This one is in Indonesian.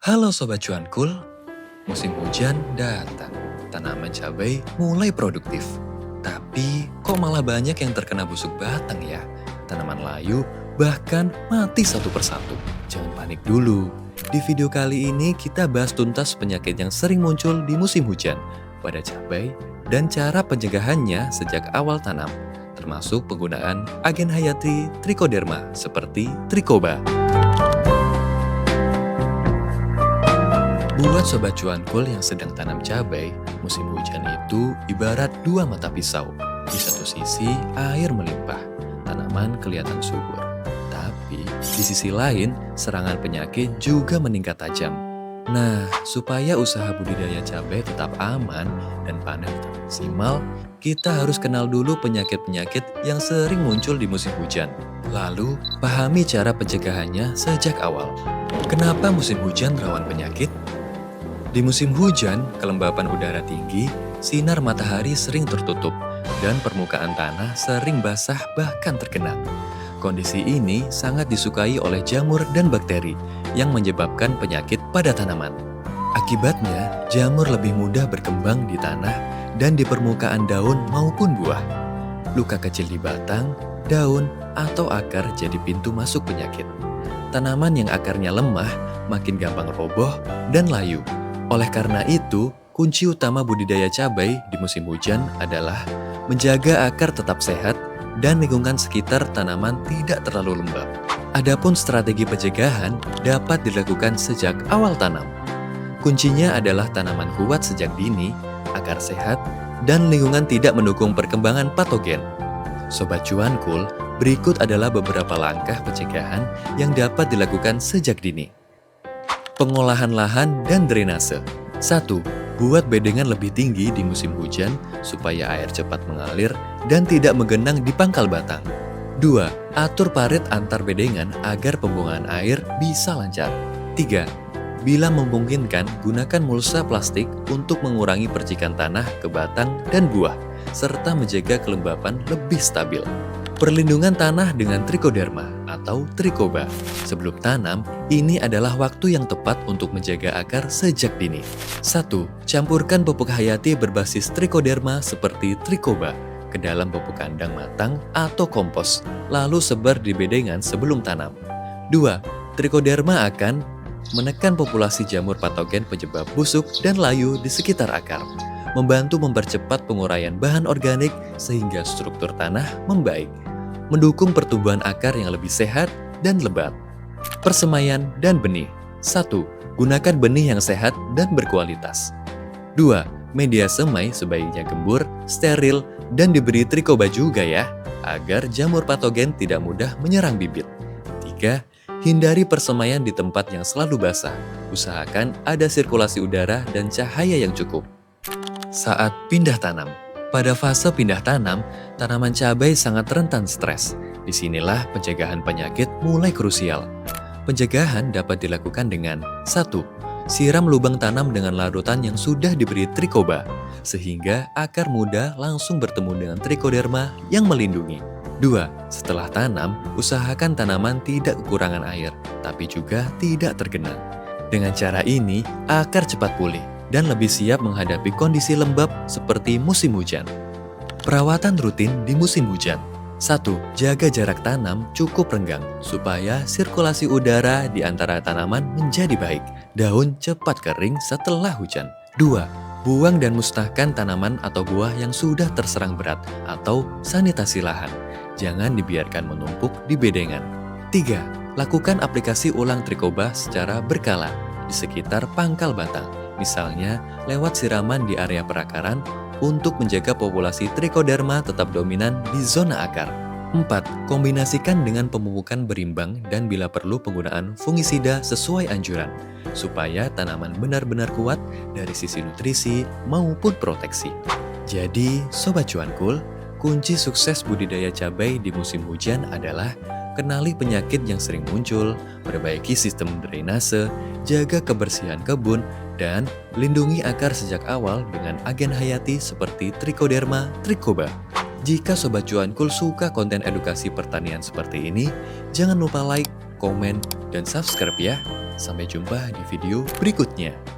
Halo Sobat Cuankul, musim hujan datang. Tanaman cabai mulai produktif. Tapi kok malah banyak yang terkena busuk batang ya? Tanaman layu bahkan mati satu persatu. Jangan panik dulu. Di video kali ini kita bahas tuntas penyakit yang sering muncul di musim hujan pada cabai dan cara pencegahannya sejak awal tanam, termasuk penggunaan agen hayati Trichoderma seperti Trichoba. Buat Sobat Cuankul yang sedang tanam cabai, musim hujan itu ibarat dua mata pisau. Di satu sisi, air melimpah, tanaman kelihatan subur. Tapi, di sisi lain, serangan penyakit juga meningkat tajam. Nah, supaya usaha budidaya cabai tetap aman dan panen tetap maksimal, kita harus kenal dulu penyakit-penyakit yang sering muncul di musim hujan. Lalu, pahami cara pencegahannya sejak awal. Kenapa musim hujan rawan penyakit? Di musim hujan, kelembapan udara tinggi, sinar matahari sering tertutup, dan permukaan tanah sering basah bahkan tergenang. Kondisi ini sangat disukai oleh jamur dan bakteri yang menyebabkan penyakit pada tanaman. Akibatnya, jamur lebih mudah berkembang di tanah dan di permukaan daun maupun buah. Luka kecil di batang, daun, atau akar jadi pintu masuk penyakit. Tanaman yang akarnya lemah makin gampang roboh dan layu. Oleh karena itu, kunci utama budidaya cabai di musim hujan adalah menjaga akar tetap sehat dan lingkungan sekitar tanaman tidak terlalu lembab. Adapun strategi pencegahan dapat dilakukan sejak awal tanam. Kuncinya adalah tanaman kuat sejak dini, akar sehat, dan lingkungan tidak mendukung perkembangan patogen. Sobat Cuankul, berikut adalah beberapa langkah pencegahan yang dapat dilakukan sejak dini. Pengolahan lahan dan drainase. 1. Buat bedengan lebih tinggi di musim hujan supaya air cepat mengalir dan tidak menggenang di pangkal batang. 2. Atur parit antar bedengan agar pembuangan air bisa lancar. 3. Bila memungkinkan, gunakan mulsa plastik untuk mengurangi percikan tanah ke batang dan buah, serta menjaga kelembapan lebih stabil. Perlindungan tanah dengan Trichoderma atau Trichoba. Sebelum tanam, ini adalah waktu yang tepat untuk menjaga akar sejak dini. 1. Campurkan pupuk hayati berbasis Trichoderma seperti Trichoba ke dalam pupuk kandang matang atau kompos, lalu sebar di bedengan sebelum tanam. 2. Trichoderma akan menekan populasi jamur patogen penyebab busuk dan layu di sekitar akar, membantu mempercepat penguraian bahan organik sehingga struktur tanah membaik, mendukung pertumbuhan akar yang lebih sehat dan lebat. Persemaian dan benih. 1. Gunakan benih yang sehat dan berkualitas. 2. Media semai sebaiknya gembur, steril, dan diberi Trichoba juga ya, agar jamur patogen tidak mudah menyerang bibit. 3. Hindari persemaian di tempat yang selalu basah. Usahakan ada sirkulasi udara dan cahaya yang cukup. Saat pindah tanam. Pada fase pindah tanam, tanaman cabai sangat rentan stres. Disinilah pencegahan penyakit mulai krusial. Pencegahan dapat dilakukan dengan 1. Siram lubang tanam dengan larutan yang sudah diberi Trichoba, sehingga akar muda langsung bertemu dengan Trichoderma yang melindungi. 2. Setelah tanam, usahakan tanaman tidak kekurangan air, tapi juga tidak tergenang. Dengan cara ini, akar cepat pulih dan lebih siap menghadapi kondisi lembab seperti musim hujan. Perawatan rutin di musim hujan. 1. Jaga jarak tanam cukup renggang supaya sirkulasi udara di antara tanaman menjadi baik. Daun cepat kering setelah hujan. 2. Buang dan musnahkan tanaman atau buah yang sudah terserang berat atau sanitasi lahan. Jangan dibiarkan menumpuk di bedengan. 3. Lakukan aplikasi ulang Trichoba secara berkala di sekitar pangkal batang. Misalnya, lewat siraman di area perakaran untuk menjaga populasi Trichoderma tetap dominan di zona akar. 4. Kombinasikan dengan pemupukan berimbang dan bila perlu penggunaan fungisida sesuai anjuran, supaya tanaman benar-benar kuat dari sisi nutrisi maupun proteksi. Jadi, Sobat Cuankul, kunci sukses budidaya cabai di musim hujan adalah kenali penyakit yang sering muncul, perbaiki sistem drainase, jaga kebersihan kebun, dan lindungi akar sejak awal dengan agen hayati seperti Trichoderma Trichoba. Jika Sobat Cuankul suka konten edukasi pertanian seperti ini, jangan lupa like, komen, dan subscribe ya. Sampai jumpa di video berikutnya.